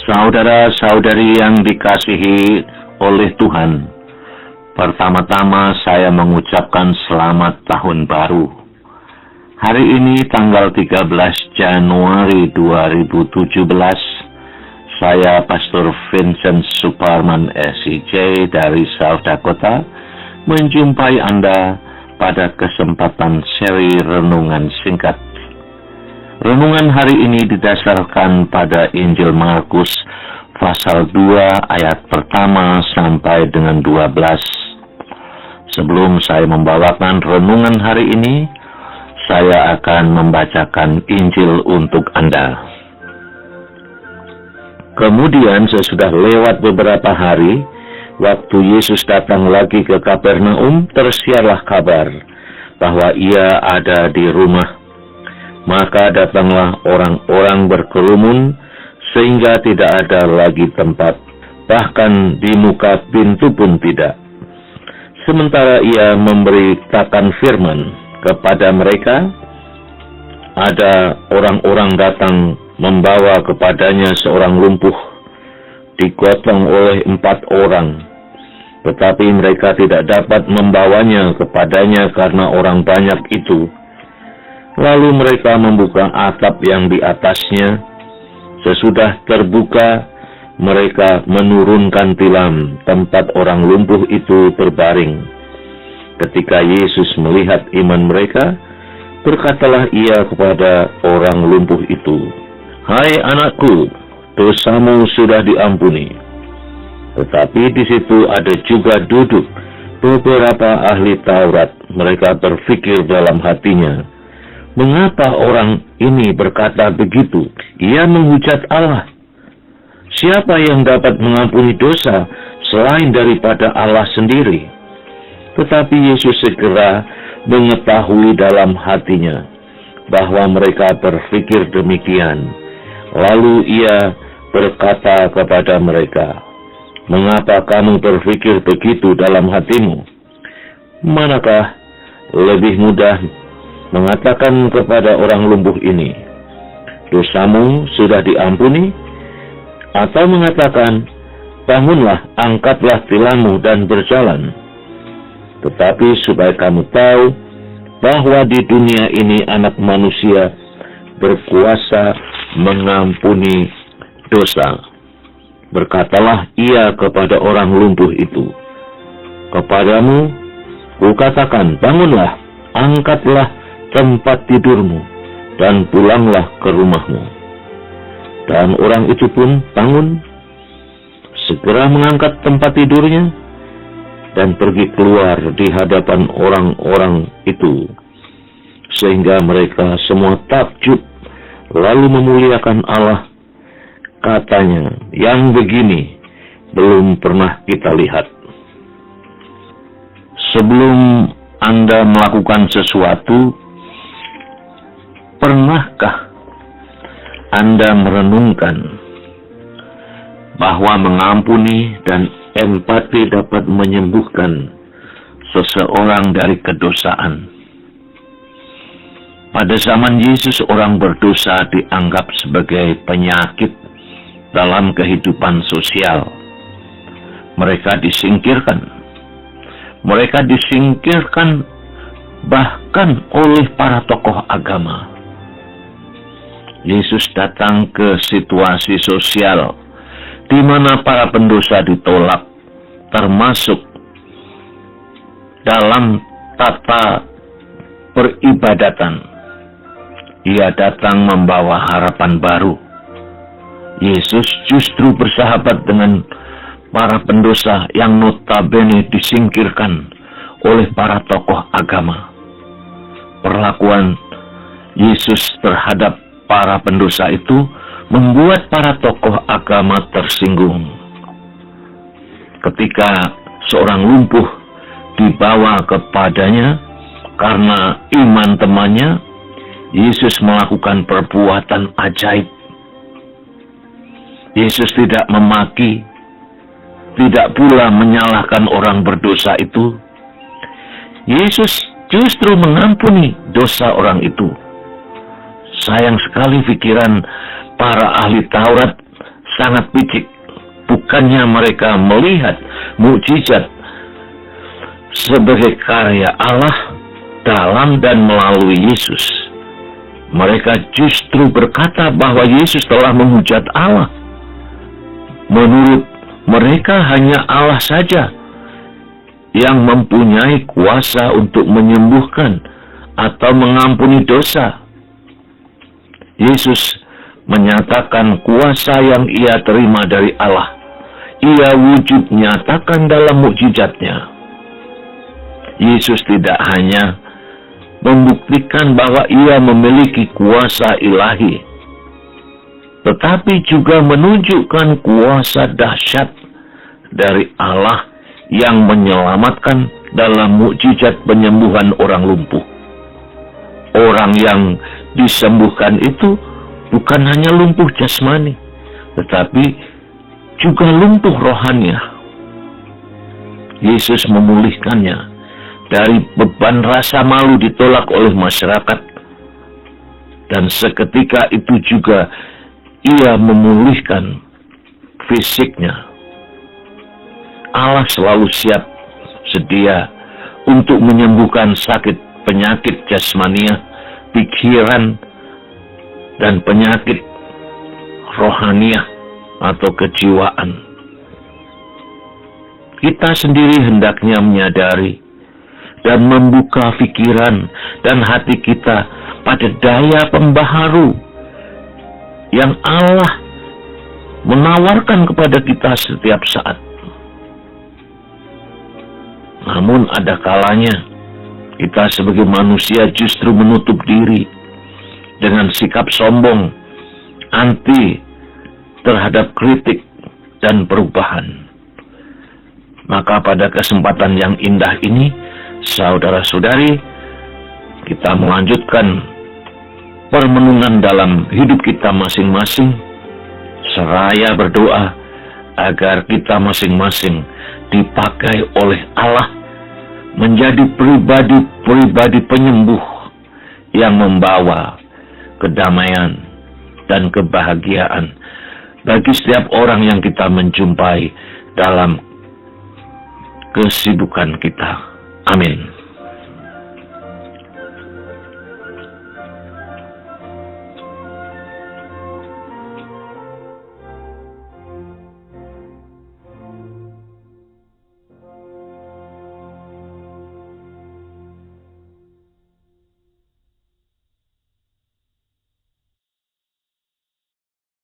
Saudara-saudari yang dikasihi oleh Tuhan, pertama-tama saya mengucapkan selamat tahun baru. Hari ini tanggal 13 Januari 2017, saya Pastor Vincent Suparman SIJ dari South Dakota menjumpai Anda pada kesempatan seri renungan singkat. Renungan hari ini didasarkan pada Injil Markus pasal 2 ayat pertama sampai dengan 12. Sebelum saya membawakan renungan hari ini, saya akan membacakan Injil untuk Anda. Kemudian sesudah lewat beberapa hari, waktu Yesus datang lagi ke Kapernaum, tersiarlah kabar bahwa ia ada di rumah. Maka datanglah orang-orang berkerumun sehingga tidak ada lagi tempat, bahkan di muka pintu pun tidak. Sementara ia memberitakan firman kepada mereka, ada orang-orang datang membawa kepadanya seorang lumpuh, digotong oleh 4 orang. Tetapi mereka tidak dapat membawanya kepadanya karena orang banyak itu. Lalu mereka membuka atap yang di atasnya. Sesudah terbuka, mereka menurunkan tilam tempat orang lumpuh itu berbaring. Ketika Yesus melihat iman mereka, berkatalah ia kepada orang lumpuh itu, "Hai anakku, dosamu sudah diampuni." Tetapi di situ ada juga duduk beberapa ahli Taurat. Mereka berpikir dalam hatinya, "Mengapa orang ini berkata begitu? Ia menghujat Allah. Siapa yang dapat mengampuni dosa selain daripada Allah sendiri?" Tetapi Yesus segera mengetahui dalam hatinya bahwa mereka berpikir demikian. Lalu ia berkata kepada mereka, "Mengapa kamu berpikir begitu dalam hatimu? Manakah lebih mudah mengatakan kepada orang lumpuh ini, 'Dosamu sudah diampuni,' atau mengatakan, 'Bangunlah, angkatlah tilammu dan berjalan'? Tetapi supaya kamu tahu bahwa di dunia ini Anak Manusia berkuasa mengampuni dosa." Berkatalah ia kepada orang lumpuh itu, "Kepadamu kukatakan, bangunlah, angkatlah tempat tidurmu, dan pulanglah ke rumahmu." Dan orang itu pun bangun, segera mengangkat tempat tidurnya, dan pergi keluar di hadapan orang-orang itu, sehingga mereka semua takjub, lalu memuliakan Allah. Katanya, "Yang begini belum pernah kita lihat." Sebelum Anda melakukan sesuatu, pernahkah Anda merenungkan bahwa mengampuni dan empati dapat menyembuhkan seseorang dari kedosaan? Pada zaman Yesus, orang berdosa dianggap sebagai penyakit dalam kehidupan sosial. Mereka disingkirkan. Mereka disingkirkan bahkan oleh para tokoh agama. Yesus datang ke situasi sosial di mana para pendosa ditolak, termasuk dalam tata peribadatan. Ia datang membawa harapan baru. Yesus justru bersahabat dengan para pendosa yang notabene disingkirkan oleh para tokoh agama. Perlakuan Yesus terhadap para pendosa itu membuat para tokoh agama tersinggung. Ketika seorang lumpuh dibawa kepadanya karena iman temannya, Yesus melakukan perbuatan ajaib. Yesus tidak memaki, tidak pula menyalahkan orang berdosa itu. Yesus justru mengampuni dosa orang itu. Sayang sekali pikiran para ahli Taurat sangat picik. Bukannya mereka melihat mukjizat sebagai karya Allah dalam dan melalui Yesus. Mereka justru berkata bahwa Yesus telah menghujat Allah. Menurut mereka hanya Allah saja yang mempunyai kuasa untuk menyembuhkan atau mengampuni dosa. Yesus menyatakan kuasa yang ia terima dari Allah. Ia wujud nyatakan dalam mukjizatnya. Yesus tidak hanya membuktikan bahwa ia memiliki kuasa ilahi, tetapi juga menunjukkan kuasa dahsyat dari Allah yang menyelamatkan dalam mukjizat penyembuhan orang lumpuh. Orang yang disembuhkan itu bukan hanya lumpuh jasmani, tetapi juga lumpuh rohaninya. Yesus memulihkannya dari beban rasa malu ditolak oleh masyarakat, dan seketika itu juga ia memulihkan fisiknya. Allah selalu siap sedia untuk menyembuhkan sakit penyakit jasmania, pikiran, dan penyakit rohaniah atau kejiwaan. Kita sendiri hendaknya menyadari dan membuka pikiran dan hati kita pada daya pembaharu yang Allah menawarkan kepada kita setiap saat. Namun ada kalanya kita sebagai manusia justru menutup diri dengan sikap sombong, anti terhadap kritik dan perubahan. Maka pada kesempatan yang indah ini, saudara-saudari, kita melanjutkan permenungan dalam hidup kita masing-masing, seraya berdoa agar kita masing-masing dipakai oleh Allah menjadi pribadi-pribadi penyembuh yang membawa kedamaian dan kebahagiaan bagi setiap orang yang kita menjumpai dalam kesibukan kita. Amin.